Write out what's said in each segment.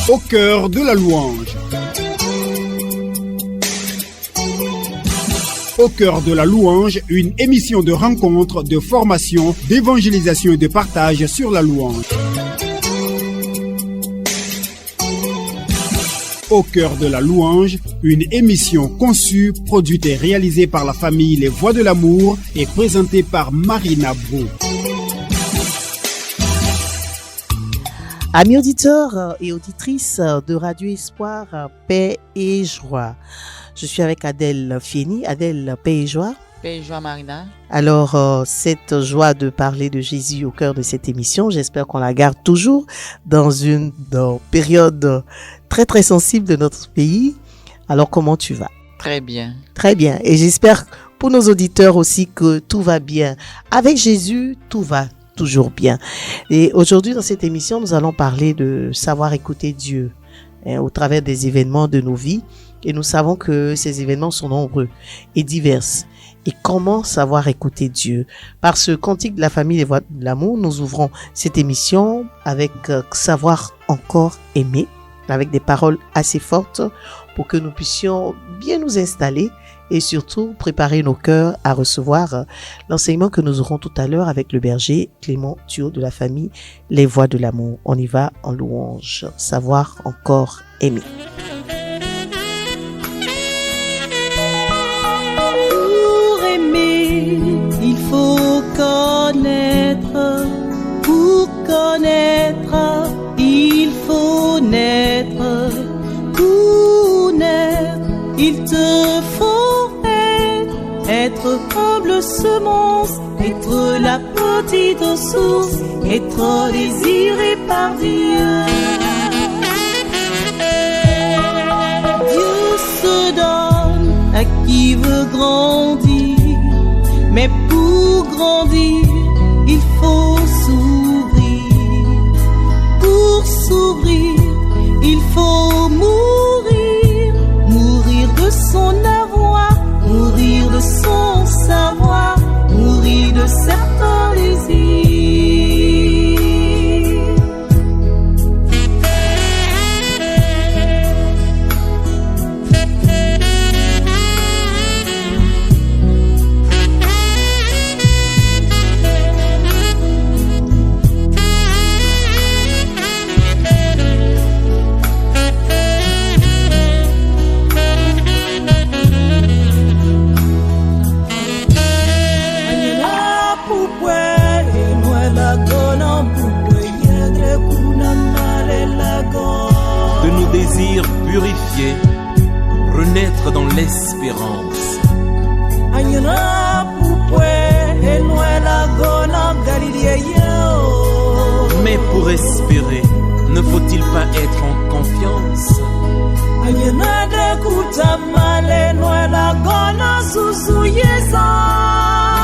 Au cœur de la louange. Au cœur de la louange, une émission de rencontre, de formation, d'évangélisation et de partage sur la louange. Au cœur de la louange, une émission conçue, produite et réalisée par la famille Les Voix de l'Amour et présentée par Marina Bro. Amis auditeurs et auditrices de Radio Espoir, paix et joie. Je suis avec Adèle Fieni. Adèle, paix et joie. Paix et joie, Marina. Alors, cette joie de parler de Jésus au cœur de cette émission, j'espère qu'on la garde toujours dans une période très très sensible de notre pays. Alors, comment tu vas? Très bien. Très bien. Et j'espère pour nos auditeurs aussi que tout va bien. Avec Jésus, tout va toujours bien. Et aujourd'hui, dans cette émission, nous allons parler de savoir écouter Dieu au travers des événements de nos vies. Et nous savons que ces événements sont nombreux et divers. Et comment savoir écouter Dieu? Par ce cantique de la famille Les Voix de l'Amour, nous ouvrons cette émission avec savoir encore aimer, avec des paroles assez fortes pour que nous puissions bien nous installer et surtout préparer nos cœurs à recevoir l'enseignement que nous aurons tout à l'heure avec le berger Clément Thuot de la famille Les Voix de l'Amour. On y va en louange. Savoir encore aimer. Il faut connaître, pour connaître, il faut naître, pour naître, il te faut être humble semence, être la petite source, être désiré par Dieu. Dieu se donne à qui veut grandir. Mais pour grandir, il faut s'ouvrir. Pour s'ouvrir, il faut mourir. Mourir de son avoir, mourir de son savoir, mourir de certains désirs. Purifier, renaître dans l'espérance. Mais pour espérer, ne faut-il pas être en confiance?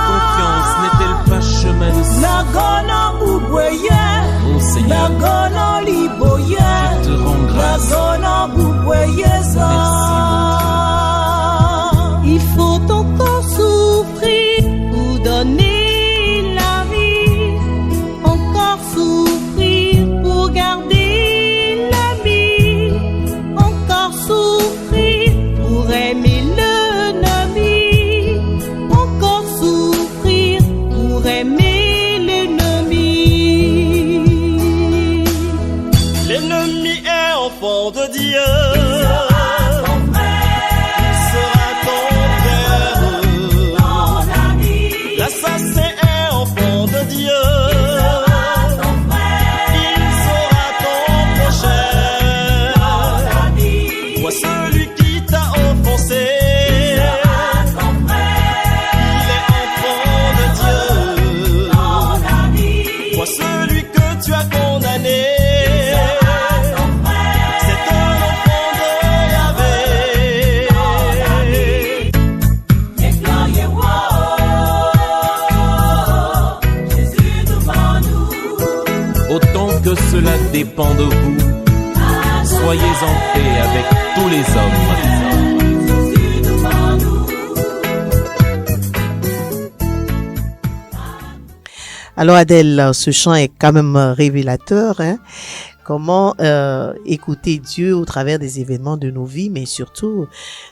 Confiance n'est-elle pas chemin de salut? Mon Seigneur, je te rends grâce. Merci, il faut encore souffrir pour donner la vie, encore souffrir pour garder la vie, encore souffrir pour aimer l'ennemi, encore souffrir pour aimer l'ennemi. L'ennemi est enfant de Dieu. Cela dépend de vous. Soyez en paix avec tous les hommes. Alors Adèle, ce chant est quand même révélateur, hein? Comment écouter Dieu au travers des événements de nos vies, mais surtout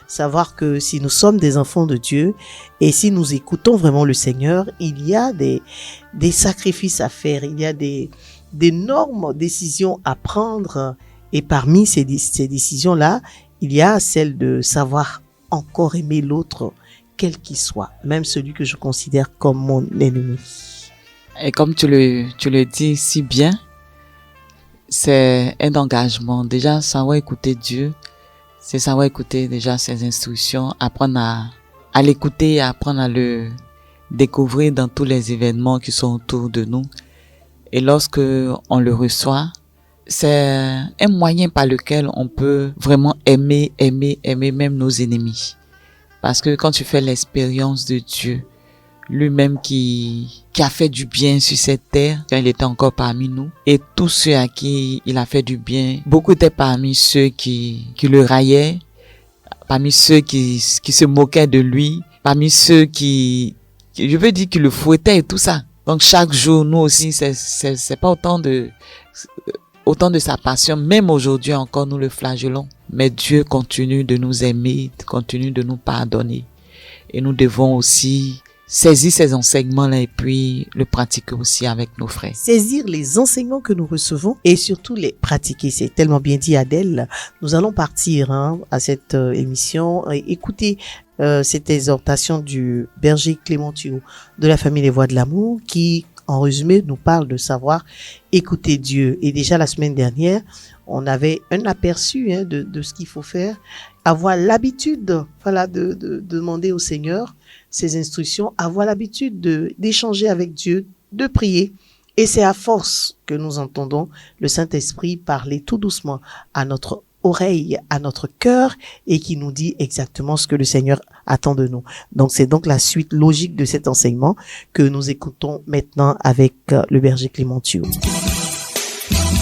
savoir que si nous sommes des enfants de Dieu et si nous écoutons vraiment le Seigneur, il y a des sacrifices à faire, il y a d'énormes décisions à prendre, et parmi ces décisions-là, il y a celle de savoir encore aimer l'autre, quel qu'il soit, même celui que je considère comme mon ennemi. Et comme tu le dis si bien, c'est un engagement. Déjà, savoir écouter Dieu, c'est savoir écouter déjà ses instructions, apprendre à l'écouter, apprendre à le découvrir dans tous les événements qui sont autour de nous. Et lorsque on le reçoit, c'est un moyen par lequel on peut vraiment aimer même nos ennemis. Parce que quand tu fais l'expérience de Dieu, lui-même qui a fait du bien sur cette terre quand il était encore parmi nous, et tous ceux à qui il a fait du bien, beaucoup étaient parmi ceux qui le raillaient, parmi ceux qui se moquaient de lui, parmi ceux qui le fouettaient et tout ça. Donc chaque jour, nous aussi, c'est pas autant de sa passion, même aujourd'hui encore nous le flagellons. Mais Dieu continue de nous aimer, continue de nous pardonner. Et nous devons aussi saisir ces enseignements-là et puis le pratiquer aussi avec nos frères. Saisir les enseignements que nous recevons et surtout les pratiquer. C'est tellement bien dit, Adèle. Nous allons partir à cette émission et écouter cette exhortation du berger Clément Thiault de la famille Les Voix de l'Amour qui, en résumé, nous parle de savoir écouter Dieu. Et déjà la semaine dernière, on avait un aperçu de ce qu'il faut faire, avoir l'habitude de demander au Seigneur ses instructions, avoir l'habitude d'échanger avec Dieu, de prier. Et c'est à force que nous entendons le Saint-Esprit parler tout doucement à notre oreille, à notre cœur, et qui nous dit exactement ce que le Seigneur attend de nous. Donc c'est donc la suite logique de cet enseignement que nous écoutons maintenant avec le berger Clément Thiault.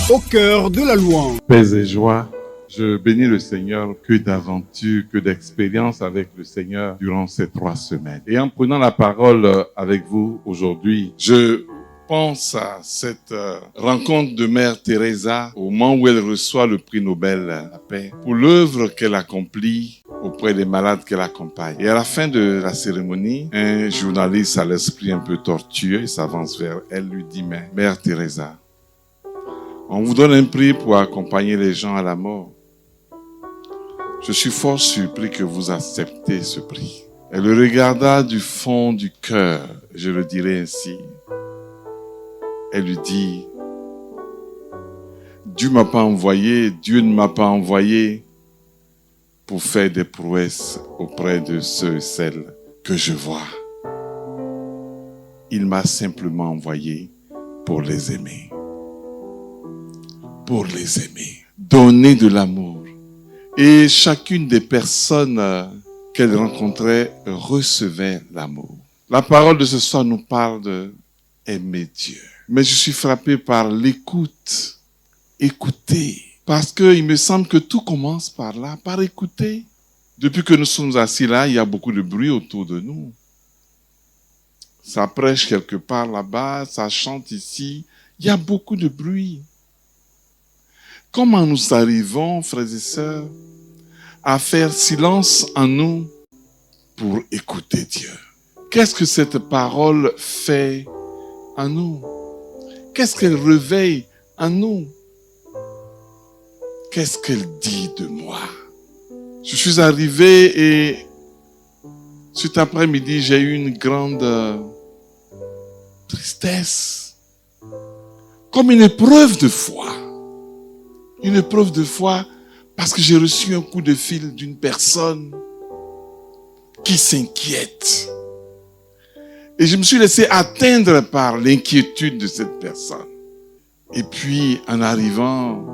Au cœur de la louange. Paix et joie. Je bénis le Seigneur, que d'aventures, que d'expériences avec le Seigneur durant ces 3 semaines. Et en prenant la parole avec vous aujourd'hui, je pense à cette rencontre de Mère Teresa au moment où elle reçoit le prix Nobel la paix pour l'œuvre qu'elle accomplit auprès des malades qu'elle accompagne. Et à la fin de la cérémonie, un journaliste à l'esprit un peu tortueux s'avance vers elle, lui dit: mais Mère Teresa, on vous donne un prix pour accompagner les gens à la mort. Je suis fort surpris que vous acceptez ce prix. Elle le regarda du fond du cœur, je le dirais ainsi. Elle lui dit: Dieu ne m'a pas envoyé pour faire des prouesses auprès de ceux et celles que je vois. Il m'a simplement envoyé pour les aimer. Pour les aimer. Donner de l'amour. Et chacune des personnes qu'elle rencontrait recevait l'amour. La parole de ce soir nous parle de aimer Dieu. Mais je suis frappé par l'écoute. Écouter. Parce qu'il me semble que tout commence par là, par écouter. Depuis que nous sommes assis là, il y a beaucoup de bruit autour de nous. Ça prêche quelque part là-bas, ça chante ici. Il y a beaucoup de bruit. Comment nous arrivons, frères et sœurs, à faire silence en nous pour écouter Dieu? Qu'est-ce que cette parole fait en nous? Qu'est-ce qu'elle réveille en nous? Qu'est-ce qu'elle dit de moi? Je suis arrivé et cet après-midi, j'ai eu une grande tristesse, comme une épreuve de foi. Une épreuve de foi parce que j'ai reçu un coup de fil d'une personne qui s'inquiète. Et je me suis laissé atteindre par l'inquiétude de cette personne. Et puis, en arrivant,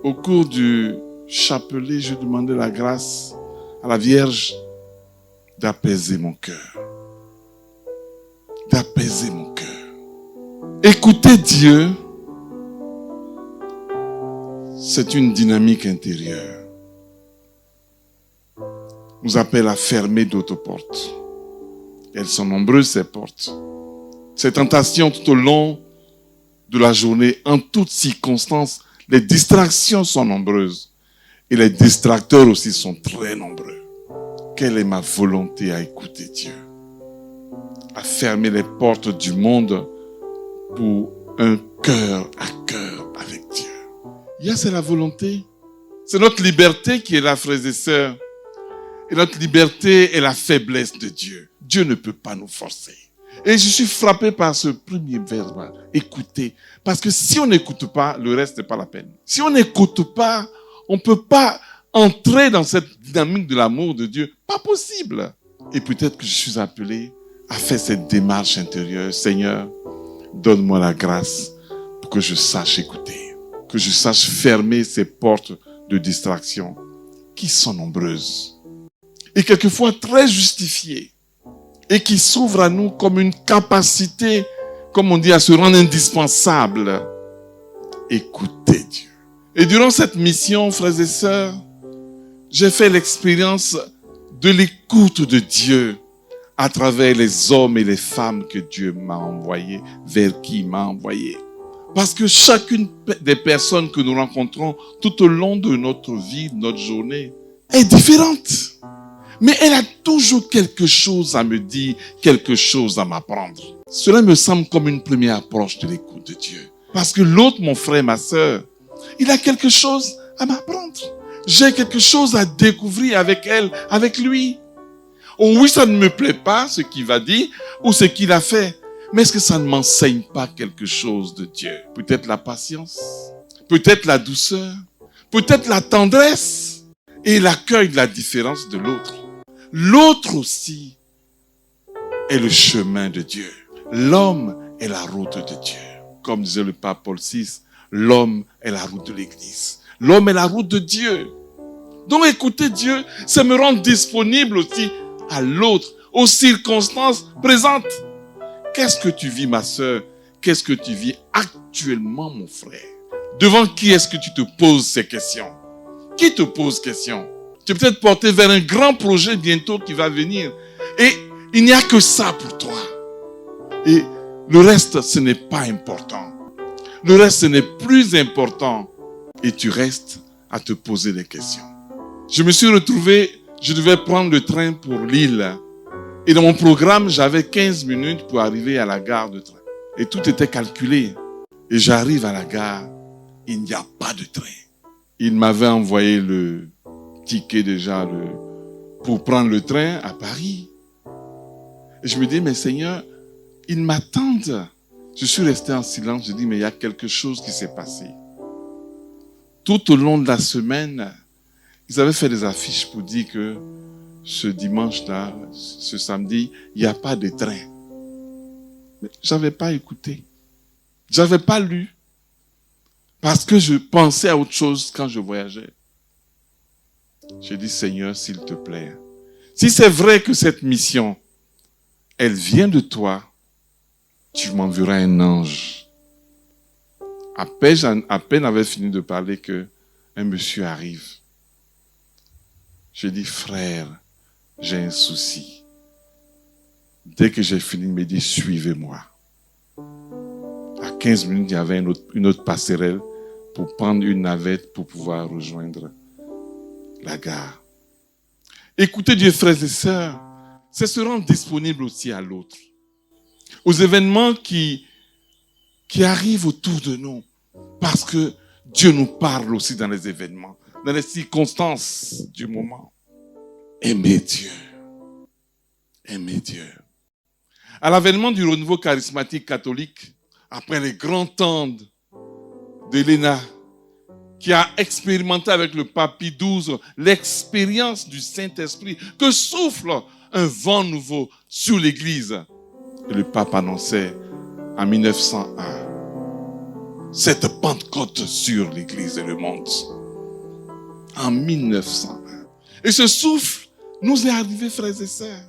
au cours du chapelet, je demandais la grâce à la Vierge d'apaiser mon cœur. D'apaiser mon cœur. Écouter Dieu, c'est une dynamique intérieure. Nous appelle à fermer d'autres portes. Elles sont nombreuses, ces portes. Ces tentations tout au long de la journée, en toutes circonstances, les distractions sont nombreuses. Et les distracteurs aussi sont très nombreux. Quelle est ma volonté à écouter Dieu? À fermer les portes du monde pour un cœur à cœur avec Dieu. C'est la volonté. C'est notre liberté qui est là, frères et sœurs. Et notre liberté est la faiblesse de Dieu. Dieu ne peut pas nous forcer. Et je suis frappé par ce premier verbe, écouter. Parce que si on n'écoute pas, le reste n'est pas la peine. Si on n'écoute pas, on ne peut pas entrer dans cette dynamique de l'amour de Dieu. Pas possible. Et peut-être que je suis appelé à faire cette démarche intérieure. Seigneur, donne-moi la grâce pour que je sache écouter. Que je sache fermer ces portes de distraction qui sont nombreuses. Et quelquefois très justifiées. Et qui s'ouvrent à nous comme une capacité, comme on dit, à se rendre indispensable. Écoutez Dieu. Et durant cette mission, frères et sœurs, j'ai fait l'expérience de l'écoute de Dieu à travers les hommes et les femmes que Dieu m'a envoyés, vers qui il m'a envoyé. Parce que chacune des personnes que nous rencontrons tout au long de notre vie, de notre journée, est différente. Mais elle a toujours quelque chose à me dire, quelque chose à m'apprendre. Cela me semble comme une première approche de l'écoute de Dieu. Parce que l'autre, mon frère, ma sœur, il a quelque chose à m'apprendre. J'ai quelque chose à découvrir avec elle, avec lui. Oh oui, ça ne me plaît pas, ce qu'il va dire, ou ce qu'il a fait. Mais est-ce que ça ne m'enseigne pas quelque chose de Dieu? Peut-être la patience, peut-être la douceur, peut-être la tendresse et l'accueil de la différence de l'autre. L'autre aussi est le chemin de Dieu. L'homme est la route de Dieu. Comme disait le pape Paul VI, l'homme est la route de l'Église. L'homme est la route de Dieu. Donc écouter Dieu, c'est me rendre disponible aussi à l'autre, aux circonstances présentes. Qu'est-ce que tu vis, ma sœur? Qu'est-ce que tu vis actuellement, mon frère? Devant qui est-ce que tu te poses ces questions? Qui te pose question? Tu es peut-être porté vers un grand projet bientôt qui va venir. Et il n'y a que ça pour toi. Et le reste, ce n'est pas important. Le reste, ce n'est plus important. Et tu restes à te poser des questions. Je me suis retrouvé, je devais prendre le train pour Lille. Et dans mon programme, j'avais 15 minutes pour arriver à la gare de train. Et tout était calculé. Et j'arrive à la gare, il n'y a pas de train. Il m'avait envoyé le ticket déjà pour prendre le train à Paris. Et je me dis, mais Seigneur, ils m'attendent. Je suis resté en silence, je dis, mais il y a quelque chose qui s'est passé. Tout au long de la semaine, ils avaient fait des affiches pour dire que ce dimanche-là, ce samedi, il n'y a pas de train. Mais je n'avais pas écouté. Je n'avais pas lu. Parce que je pensais à autre chose quand je voyageais. J'ai dit, Seigneur, s'il te plaît, si c'est vrai que cette mission, elle vient de toi, tu m'enverras un ange. À peine avait fini de parler que un monsieur arrive. J'ai dit, frère, j'ai un souci. Dès que j'ai fini, il me dit, suivez-moi. À 15 minutes, il y avait une autre passerelle pour prendre une navette pour pouvoir rejoindre la gare. Écoutez Dieu, frères et sœurs, c'est se rendre disponible aussi à l'autre. Aux événements qui arrivent autour de nous. Parce que Dieu nous parle aussi dans les événements, dans les circonstances du moment. Aimez Dieu. Aimez Dieu. À l'avènement du renouveau charismatique catholique, après les grands temps d'Héléna, qui a expérimenté avec le pape Pie XII l'expérience du Saint-Esprit, que souffle un vent nouveau sur l'Église. Et le pape annonçait en 1901 cette Pentecôte sur l'Église et le monde. En 1901. Et ce souffle nous est arrivé, frères et sœurs.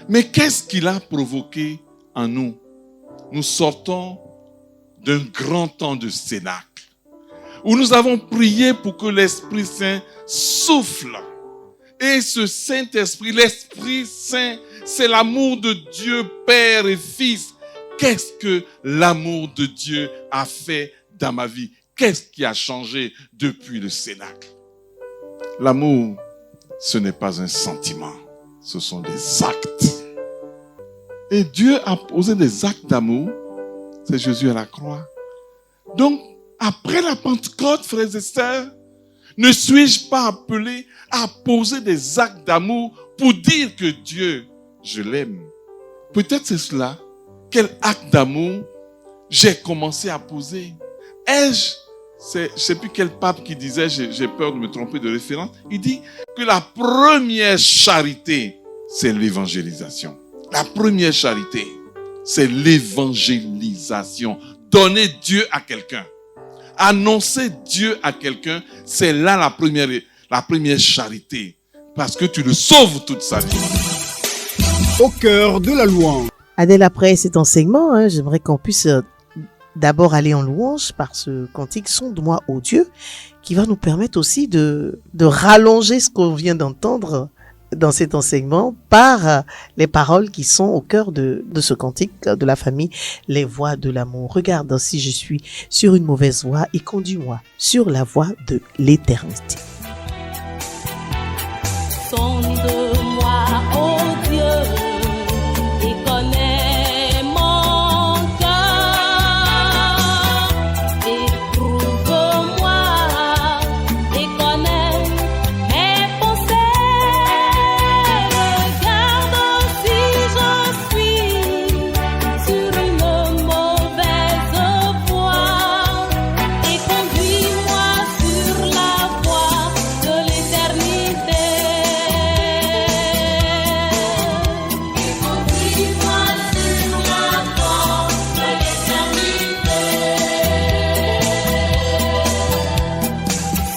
Mais qu'est-ce qu'il a provoqué en nous? Nous sortons d'un grand temps de cénacle, où nous avons prié pour que l'Esprit Saint souffle Et ce Saint-Esprit, l'Esprit Saint, c'est l'amour de Dieu, Père et Fils. Qu'est-ce que l'amour de Dieu a fait dans ma vie? Qu'est-ce qui a changé depuis le Cénacle? L'amour, ce n'est pas un sentiment, ce sont des actes. Et Dieu a posé des actes d'amour, c'est Jésus à la croix. Donc, après la Pentecôte, frères et sœurs, ne suis-je pas appelé à poser des actes d'amour pour dire que Dieu, je l'aime? Peut-être c'est cela. Quel acte d'amour j'ai commencé à poser? Je ne sais plus quel pape qui disait, j'ai peur de me tromper de référence, il dit que la première charité, c'est l'évangélisation. La première charité, c'est l'évangélisation. Donner Dieu à quelqu'un. Annoncer Dieu à quelqu'un, c'est là la première charité. Parce que tu le sauves toute sa vie. Au cœur de la louange. Adèle, après cet enseignement, j'aimerais qu'on puisse d'abord aller en louange par ce cantique « Sonde-moi, ô Dieu » qui va nous permettre aussi de rallonger ce qu'on vient d'entendre dans cet enseignement par les paroles qui sont au cœur de ce cantique de la famille, les voies de l'amour. Regarde si je suis sur une mauvaise voie et conduis-moi sur la voie de l'éternité. Sonde-moi, ô Dieu, et connais mon cœur. Éprouve-moi et connais mes pensées. Regarde si je suis sur une mauvaise voie et conduis-moi sur la voie de l'éternité.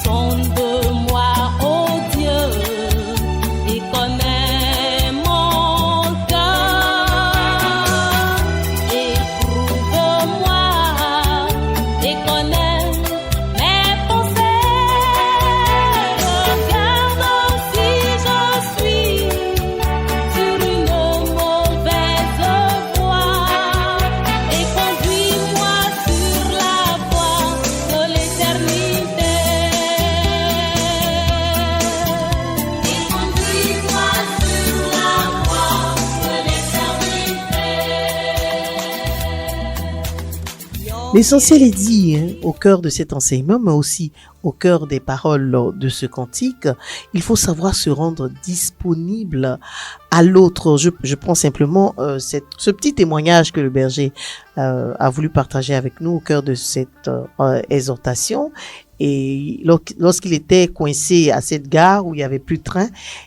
Sonde-moi, ô Dieu, et connais mon cœur. Éprouve-moi et connais mes pensées. Regarde si je suis sur une mauvaise voie et conduis-moi sur la voie de l'éternité. Et conduis-moi sur la voie de l'éternité. L'essentiel est dit au cœur de cet enseignement, mais aussi au cœur des paroles de ce cantique. Il faut savoir se rendre disponible à l'autre. Je prends simplement ce petit témoignage que le berger a voulu partager avec nous au cœur de cette exhortation. Et lorsqu'il était coincé à cette gare où il n'y avait plus de train,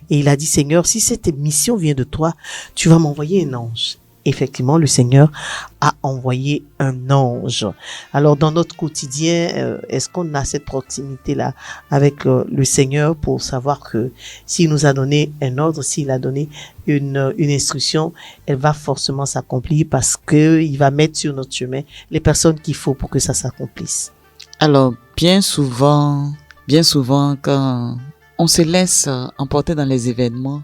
et il a dit, Seigneur, si cette mission vient de toi, tu vas m'envoyer un ange. Effectivement, le Seigneur a envoyé un ange. Alors, dans notre quotidien, est-ce qu'on a cette proximité-là avec le Seigneur pour savoir que s'il nous a donné un ordre, s'il a donné une instruction, elle va forcément s'accomplir parce que il va mettre sur notre chemin les personnes qu'il faut pour que ça s'accomplisse. Alors, bien souvent, quand on se laisse emporter dans les événements,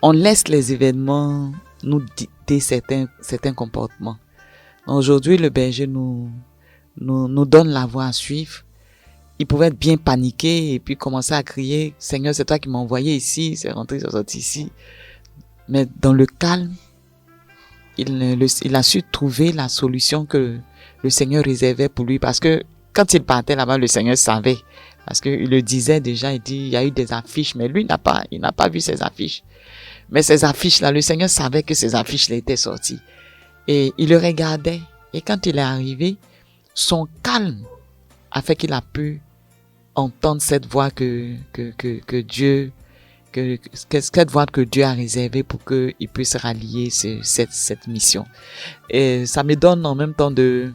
on laisse les événements nous dicter certains comportements. Aujourd'hui, le berger nous donne la voie à suivre. Il pouvait être bien paniqué et puis commencer à crier, Seigneur, c'est toi qui m'as envoyé ici, c'est rentré, c'est sorti ici. Mais dans le calme, il a su trouver la solution que le Seigneur réservait pour lui, parce que quand il partait là-bas, le Seigneur savait, parce qu'il le disait déjà, il dit, il y a eu des affiches, mais lui, il n'a pas vu ces affiches. Mais ces affiches-là, le Seigneur savait que ces affiches-là étaient sorties. Et il le regardait. Et quand il est arrivé, son calme a fait qu'il a pu entendre cette voix cette voix que Dieu a réservée pour qu'il puisse rallier cette mission. Et ça me donne en même temps de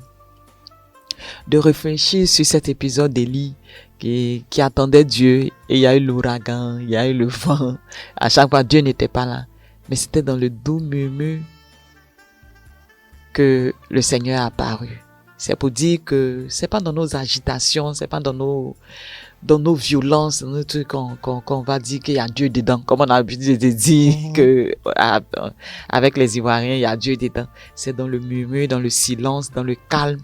réfléchir sur cet épisode d'Élie qui attendait Dieu, et il y a eu l'ouragan, il y a eu le vent. À chaque fois, Dieu n'était pas là. Mais c'était dans le doux murmure que le Seigneur est apparu. C'est pour dire que c'est pas dans nos agitations, c'est pas dans nos violences, dans nos trucs qu'on va dire qu'il y a Dieu dedans. Comme on a l'habitude de dire que avec les Ivoiriens, il y a Dieu dedans. C'est dans le murmure, dans le silence, dans le calme.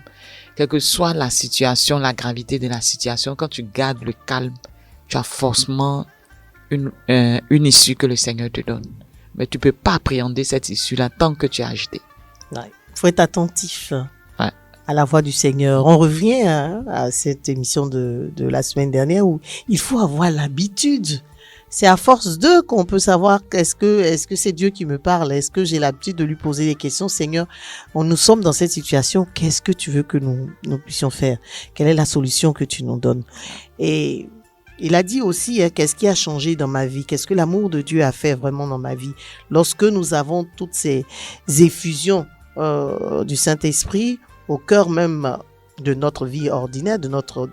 Quelle que soit la situation, la gravité de la situation, quand tu gardes le calme, tu as forcément une issue que le Seigneur te donne. Mais tu peux pas appréhender cette issue-là tant que tu es agité. Ouais. Faut être attentif à la voix du Seigneur. On revient à cette émission de la semaine dernière où il faut avoir l'habitude. C'est à force de qu'on peut savoir est-ce que c'est Dieu qui me parle? Est-ce que j'ai l'habitude de lui poser des questions? Seigneur, nous sommes dans cette situation. Qu'est-ce que tu veux que nous puissions faire? Quelle est la solution que tu nous donnes? Et il a dit aussi, qu'est-ce qui a changé dans ma vie? Qu'est-ce que l'amour de Dieu a fait vraiment dans ma vie? Lorsque nous avons toutes ces effusions du Saint-Esprit au cœur même de notre vie ordinaire, de notre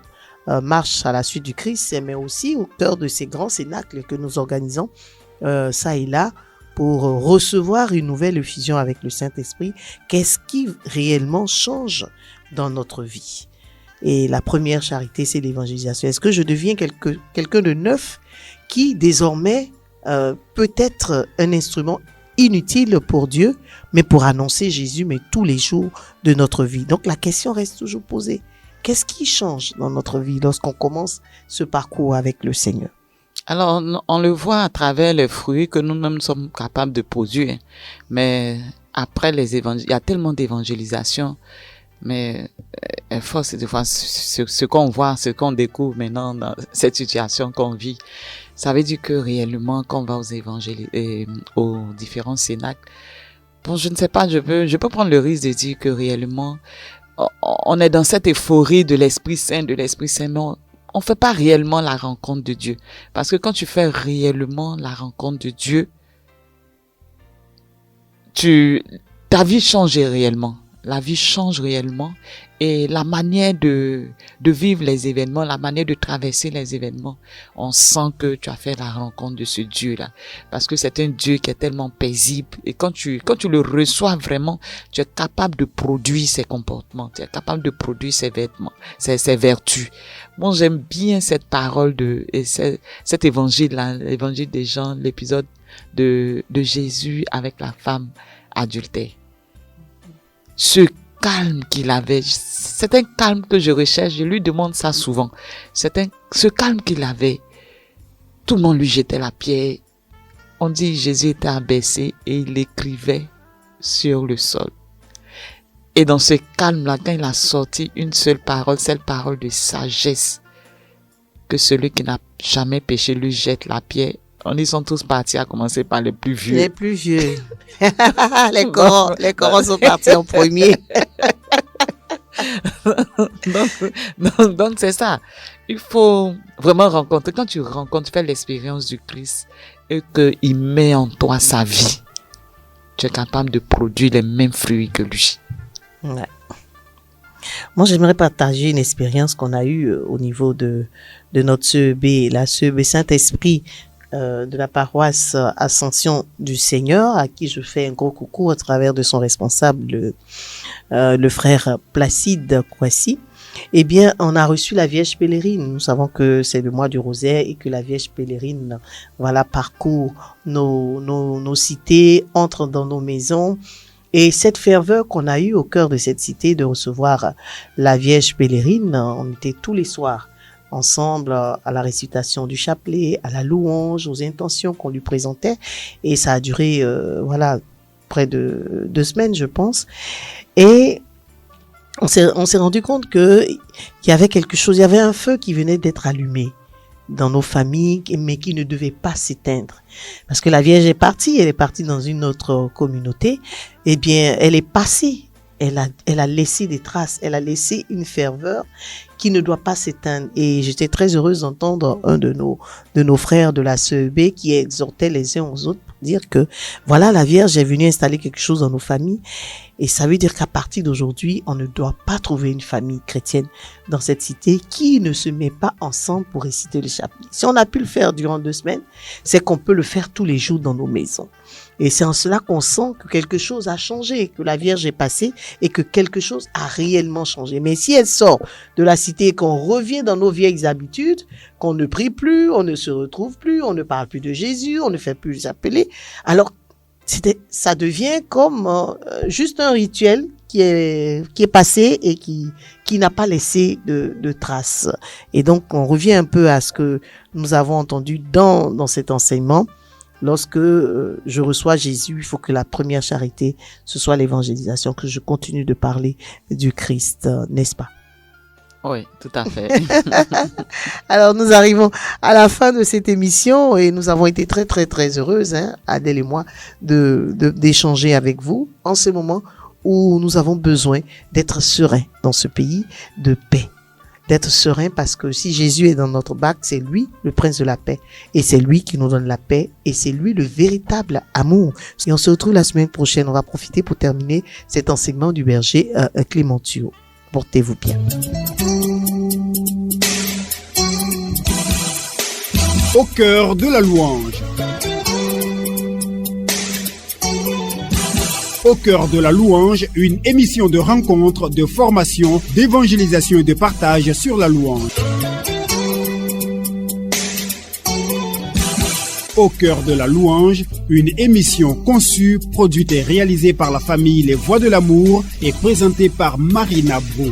marche à la suite du Christ, mais aussi au cœur de ces grands cénacles que nous organisons ça et là pour recevoir une nouvelle effusion avec le Saint-Esprit. Qu'est-ce qui réellement change dans notre vie? Et la première charité, c'est l'évangélisation. Est-ce que je deviens quelqu'un de neuf qui désormais peut être un instrument inutile pour Dieu, mais pour annoncer Jésus, mais tous les jours de notre vie? Donc la question reste toujours posée. Qu'est-ce qui change dans notre vie lorsqu'on commence ce parcours avec le Seigneur? Alors, on le voit à travers les fruits que nous-mêmes sommes capables de produire. Mais après il y a tellement d'évangélisation. Mais force de voir ce qu'on voit, ce qu'on découvre maintenant dans cette situation qu'on vit. Ça veut dire que réellement, quand on va aux différents cénacles, bon, je ne sais pas, je peux prendre le risque de dire que réellement, on est dans cette euphorie de l'Esprit Saint, mais on fait pas réellement la rencontre de Dieu. Parce que quand tu fais réellement la rencontre de Dieu, ta vie change réellement. La vie change réellement et la manière de vivre les événements, la manière de traverser les événements, on sent que tu as fait la rencontre de ce Dieu-là. Parce que c'est un Dieu qui est tellement paisible et quand tu le reçois vraiment, tu es capable de produire ses comportements, tu es capable de produire ses vêtements, ses vertus. Bon, j'aime bien cette parole cet évangile-là, l'évangile des Jean, l'épisode de Jésus avec la femme adultère. Ce calme qu'il avait, c'est un calme que je recherche, je lui demande ça souvent. Ce calme qu'il avait, tout le monde lui jetait la pierre. On dit Jésus était abaissé et il écrivait sur le sol. Et dans ce calme-là, quand il a sorti une seule parole de sagesse, que celui qui n'a jamais péché lui jette la pierre. Ils sont tous partis, à commencer par les plus vieux. Les plus vieux. les corons sont partis en premier. donc c'est ça. Il faut vraiment rencontrer. Quand tu fais l'expérience du Christ et qu'il met en toi sa vie, tu es capable de produire les mêmes fruits que lui. Ouais. Moi, j'aimerais partager une expérience qu'on a eue au niveau de notre CEB, la CEB Saint-Esprit, de la paroisse Ascension du Seigneur, à qui je fais un gros coucou à travers de son responsable, le frère Placide Kouassi. Eh bien, on a reçu la Vierge Pèlerine. Nous savons que c'est le mois du rosaire et que la Vierge Pèlerine, parcourt nos cités, entre dans nos maisons. Et cette ferveur qu'on a eue au cœur de cette cité de recevoir la Vierge Pèlerine, on était tous les soirs ensemble à la récitation du chapelet, à la louange, aux intentions qu'on lui présentait. Et ça a duré, près de 2 semaines, je pense. Et on s'est rendu compte que il y avait quelque chose, il y avait un feu qui venait d'être allumé dans nos familles, mais qui ne devait pas s'éteindre. Parce que la Vierge est partie, elle est partie dans une autre communauté. Eh bien, elle est passée. Elle a laissé des traces, elle a laissé une ferveur qui ne doit pas s'éteindre. Et j'étais très heureuse d'entendre un de nos frères de la CEB qui exhortait les uns aux autres pour dire que voilà, la Vierge est venue installer quelque chose dans nos familles. Et ça veut dire qu'à partir d'aujourd'hui, on ne doit pas trouver une famille chrétienne dans cette cité qui ne se met pas ensemble pour réciter le chapelet. Si on a pu le faire durant 2 semaines, c'est qu'on peut le faire tous les jours dans nos maisons. Et c'est en cela qu'on sent que quelque chose a changé, que la Vierge est passée et que quelque chose a réellement changé. Mais si elle sort de la cité et qu'on revient dans nos vieilles habitudes, qu'on ne prie plus, on ne se retrouve plus, on ne parle plus de Jésus, on ne fait plus les appeler, alors ça devient comme juste un rituel qui est passé et qui n'a pas laissé de traces. Et donc, on revient un peu à ce que nous avons entendu dans cet enseignement. Lorsque je reçois Jésus, il faut que la première charité, ce soit l'évangélisation, que je continue de parler du Christ, n'est-ce pas? Oui, tout à fait. Alors, nous arrivons à la fin de cette émission et nous avons été très, très, très heureuses, Adèle et moi, d'échanger avec vous en ce moment où nous avons besoin d'être sereins dans ce pays de paix. D'être serein parce que si Jésus est dans notre bac, c'est lui le prince de la paix. Et c'est lui qui nous donne la paix et c'est lui le véritable amour. Et on se retrouve la semaine prochaine. On va profiter pour terminer cet enseignement du berger Clément Thuot. Portez-vous bien. Au cœur de la louange. Au cœur de la louange, une émission de rencontre, de formation, d'évangélisation et de partage sur la louange. Au cœur de la louange, une émission conçue, produite et réalisée par la famille Les Voix de l'amour et présentée par Marina Bro.